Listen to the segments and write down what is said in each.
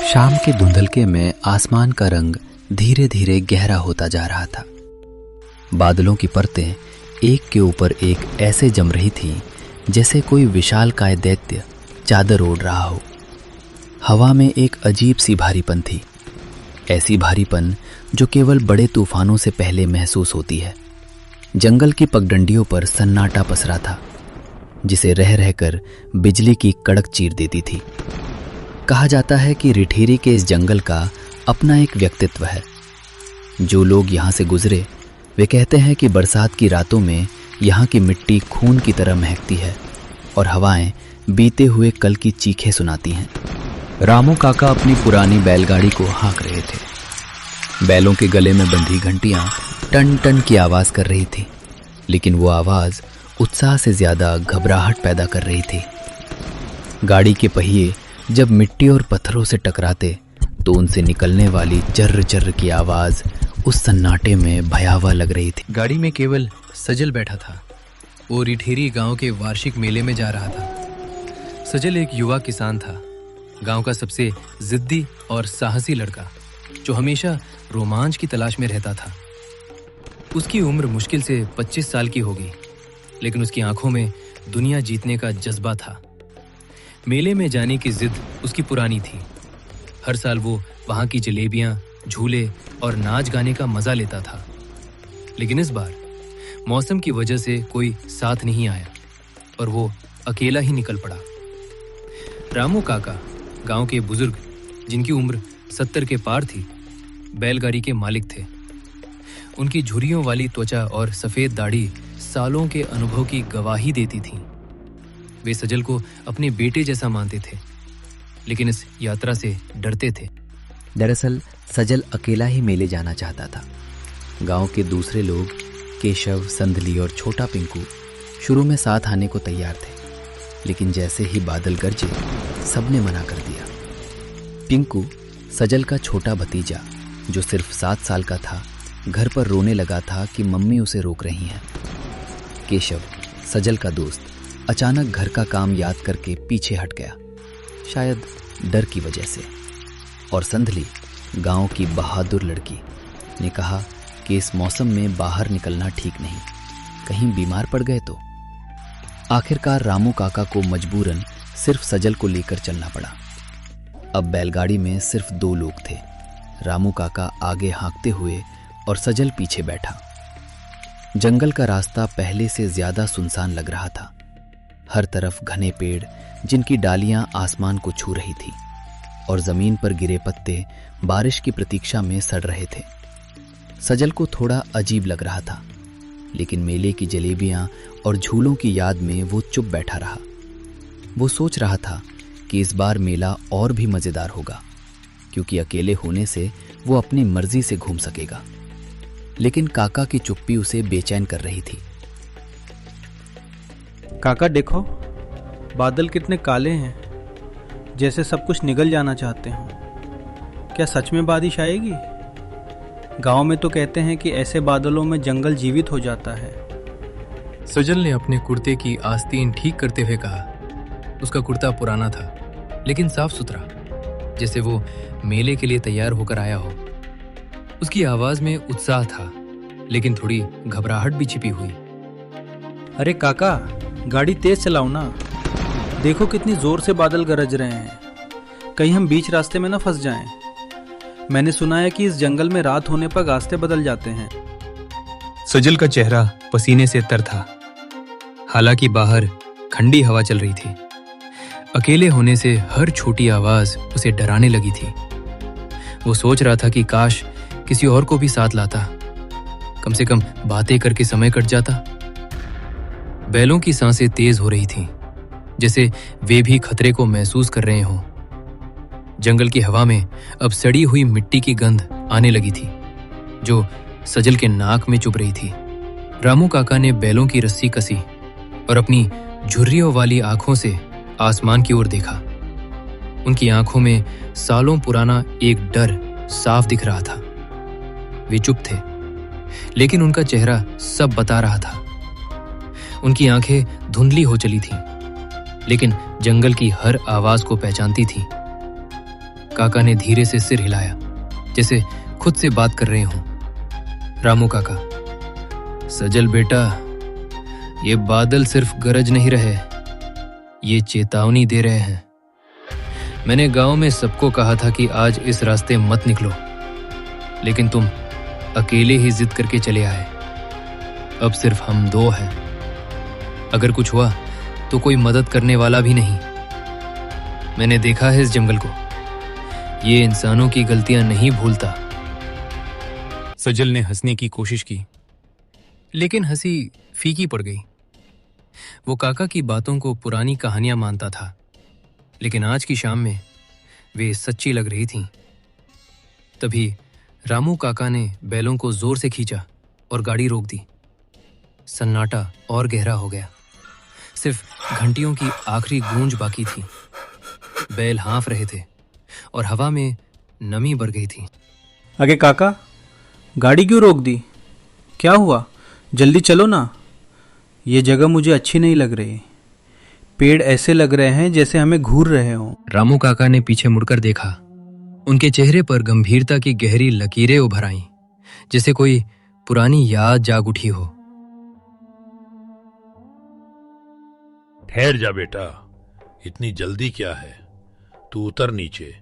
शाम के धुंधलके में आसमान का रंग धीरे धीरे गहरा होता जा रहा था। बादलों की परतें एक के ऊपर एक ऐसे जम रही थीं जैसे कोई विशालकाय दैत्य चादर ओढ़ रहा हो। हवा में एक अजीब सी भारीपन थी, ऐसी भारीपन जो केवल बड़े तूफानों से पहले महसूस होती है। जंगल की पगडंडियों पर सन्नाटा पसरा था जिसे रह रहकर बिजली की कड़क चीर देती थी। कहा जाता है कि रिठेरी के इस जंगल का अपना एक व्यक्तित्व है। जो लोग यहाँ से गुजरे वे कहते हैं कि बरसात की रातों में यहाँ की मिट्टी खून की तरह महकती है और हवाएं बीते हुए कल की चीखें सुनाती हैं। रामू काका अपनी पुरानी बैलगाड़ी को हाँक रहे थे। बैलों के गले में बंधी घंटियां टन टन की आवाज कर रही थी, लेकिन वो आवाज उत्साह से ज्यादा घबराहट पैदा कर रही थी। गाड़ी के पहिए जब मिट्टी और पत्थरों से टकराते तो उनसे निकलने वाली जर्र जर्र की आवाज उस सन्नाटे में भयावह लग रही थी। गाड़ी में केवल सजल बैठा था। वो रिठेरी गांव के वार्षिक मेले में जा रहा था। सजल एक युवा किसान था, गांव का सबसे जिद्दी और साहसी लड़का जो हमेशा रोमांच की तलाश में रहता था। उसकी उम्र मुश्किल से 25 साल की होगी, लेकिन उसकी आंखों में दुनिया जीतने का जज्बा था। मेले में जाने की जिद उसकी पुरानी थी। हर साल वो वहां की जलेबियां, झूले और नाच गाने का मजा लेता था, लेकिन इस बार मौसम की वजह से कोई साथ नहीं आया और वो अकेला ही निकल पड़ा। रामू काका गांव के बुजुर्ग, जिनकी उम्र 70 के पार थी, बैलगाड़ी के मालिक थे। उनकी झुर्रियों वाली त्वचा और सफेद दाढ़ी सालों के अनुभव की गवाही देती थी। वे सजल को अपने बेटे जैसा मानते थे, लेकिन इस यात्रा से डरते थे। दरअसल सजल अकेला ही मेले जाना चाहता था। गांव के दूसरे लोग केशव, संधली और छोटा पिंकू शुरू में साथ आने को तैयार थे, लेकिन जैसे ही बादल गरजे सबने मना कर दिया। पिंकू, सजल का छोटा भतीजा जो सिर्फ 7 साल का था, घर पर रोने लगा था कि मम्मी उसे रोक रही हैं। केशव, सजल का दोस्त, अचानक घर का काम याद करके पीछे हट गया, शायद डर की वजह से। और संधली, गांव की बहादुर लड़की, ने कहा कि इस मौसम में बाहर निकलना ठीक नहीं, कहीं बीमार पड़ गए तो। आखिरकार रामू काका को मजबूरन सिर्फ सजल को लेकर चलना पड़ा। अब बैलगाड़ी में सिर्फ 2 लोग थे। रामू काका आगे हाँकते हुए और सजल पीछे बैठा। जंगल का रास्ता पहले से ज्यादा सुनसान लग रहा था। हर तरफ घने पेड़ जिनकी डालियां आसमान को छू रही थी और जमीन पर गिरे पत्ते बारिश की प्रतीक्षा में सड़ रहे थे। सजल को थोड़ा अजीब लग रहा था, लेकिन मेले की जलेबियां और झूलों की याद में वो चुप बैठा रहा। वो सोच रहा था कि इस बार मेला और भी मजेदार होगा, क्योंकि अकेले होने से वो अपनी मर्जी से घूम सकेगा। लेकिन काका की चुप्पी उसे बेचैन कर रही थी। काका देखो, बादल कितने काले हैं, जैसे सब कुछ निगल जाना चाहते हों। क्या सच में बारिश आएगी? गांव में तो कहते हैं कि ऐसे बादलों में जंगल जीवित हो जाता है। सजल ने अपने कुर्ते की आस्तीन ठीक करते हुए कहा। उसका कुर्ता पुराना था, लेकिन साफ सुथरा, जैसे वो मेले के लिए तैयार होकर आया हो। उसकी आवाज में उत्साह था, लेकिन थोड़ी घबराहट भी छिपी हुई। अरे काका, गाड़ी तेज चलाओ ना, देखो कितनी जोर से बादल गरज रहे हैं, कहीं हम बीच रास्ते में ना फंस जाएं। मैंने सुना है कि इस जंगल में रात होने पर रास्ते बदल जाते हैं। सजल का चेहरा पसीने से तर था। हालांकि बाहर ठंडी हवा चल रही थी। अकेले होने से हर छोटी आवाज उसे डराने लगी थी। वो सोच रहा था कि काश किसी और को भी साथ लाता, कम से कम बातें करके समय कट जाता। बैलों की सांसें तेज हो रही थीं, जैसे वे भी खतरे को महसूस कर रहे हों। जंगल की हवा में अब सड़ी हुई मिट्टी की गंध आने लगी थी, जो सजल के नाक में चुभ रही थी। रामू काका ने बैलों की रस्सी कसी और अपनी झुर्रियों वाली आंखों से आसमान की ओर देखा। उनकी आंखों में सालों पुराना एक डर साफ दिख रहा था। वे चुप थे, लेकिन उनका चेहरा सब बता रहा था। उनकी आंखें धुंधली हो चली थीं, लेकिन जंगल की हर आवाज को पहचानती थीं। काका ने धीरे से सिर हिलाया, जैसे खुद से बात कर रहे हों। रामू काका, सजल बेटा, ये बादल सिर्फ गरज नहीं रहे, ये चेतावनी दे रहे हैं। मैंने गांव में सबको कहा था कि आज इस रास्ते मत निकलो, लेकिन तुम अकेले ही जिद करके चले आए। अब सिर्फ हम दो हैं। अगर कुछ हुआ तो कोई मदद करने वाला भी नहीं। मैंने देखा है इस जंगल को, ये इंसानों की गलतियां नहीं भूलता। सजल ने हंसने की कोशिश की, लेकिन हंसी फीकी पड़ गई। वो काका की बातों को पुरानी कहानियां मानता था, लेकिन आज की शाम में वे सच्ची लग रही थीं। तभी रामू काका ने बैलों को जोर से खींचा और गाड़ी रोक दी। सन्नाटा और गहरा हो गया, सिर्फ घंटियों की आखिरी गूंज बाकी थी। बैल हाँफ रहे थे और हवा में नमी भर गई थी। अरे काका, गाड़ी क्यों रोक दी? क्या हुआ? जल्दी चलो ना, ये जगह मुझे अच्छी नहीं लग रही। पेड़ ऐसे लग रहे हैं जैसे हमें घूर रहे हों। रामू काका ने पीछे मुड़कर देखा। उनके चेहरे पर गंभीरता की गहरी लकीरें उभर आईं, जैसे कोई पुरानी याद जाग उठी हो। ठहर जा बेटा, इतनी जल्दी क्या है? तू उतर नीचे,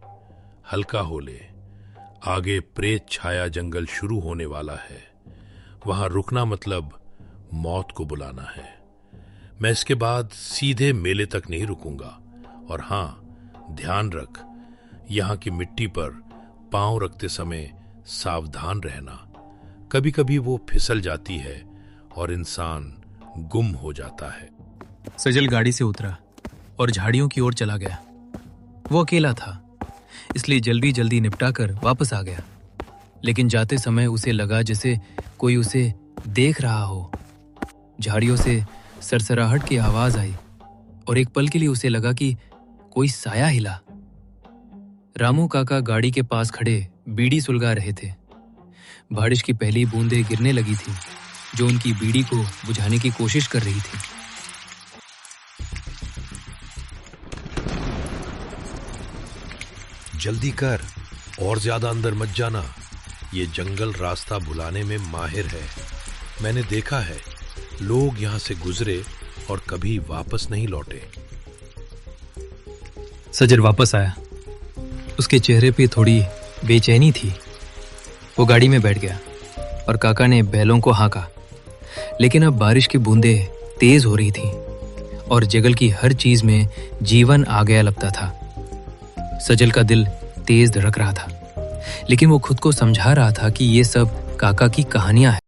हल्का हो ले। आगे प्रेत छाया जंगल शुरू होने वाला है। वहां रुकना मतलब मौत को बुलाना है। मैं इसके बाद सीधे मेले तक नहीं रुकूंगा। और हां, ध्यान रख, यहां की मिट्टी पर पांव रखते समय सावधान रहना। कभी कभी वो फिसल जाती है और इंसान गुम हो जाता है। सजल गाड़ी से उतरा और झाड़ियों की ओर चला गया। वो अकेला था, इसलिए जल्दी जल्दी निपटा कर वापस आ गया। लेकिन जाते समय उसे लगा जैसे कोई उसे देख रहा हो। झाड़ियों से सरसराहट की आवाज आई और एक पल के लिए उसे लगा कि कोई साया हिला। रामू काका गाड़ी के पास खड़े बीड़ी सुलगा रहे थे। बारिश की पहली बूंदें गिरने लगी थी, जो उनकी बीड़ी को बुझाने की कोशिश कर रही थी। जल्दी कर, और ज्यादा अंदर मत जाना। ये जंगल रास्ता भुलाने में माहिर है। मैंने देखा है, लोग यहां से गुजरे और कभी वापस नहीं लौटे। सजल वापस आया। उसके चेहरे पे थोड़ी बेचैनी थी। वो गाड़ी में बैठ गया और काका ने बैलों को हाँका। लेकिन अब बारिश की बूंदें तेज हो रही थीं और जंगल की हर चीज में जीवन आ गया लगता था। सजल का दिल तेज धड़क रहा था, लेकिन वो खुद को समझा रहा था कि ये सब काका की कहानियां हैं।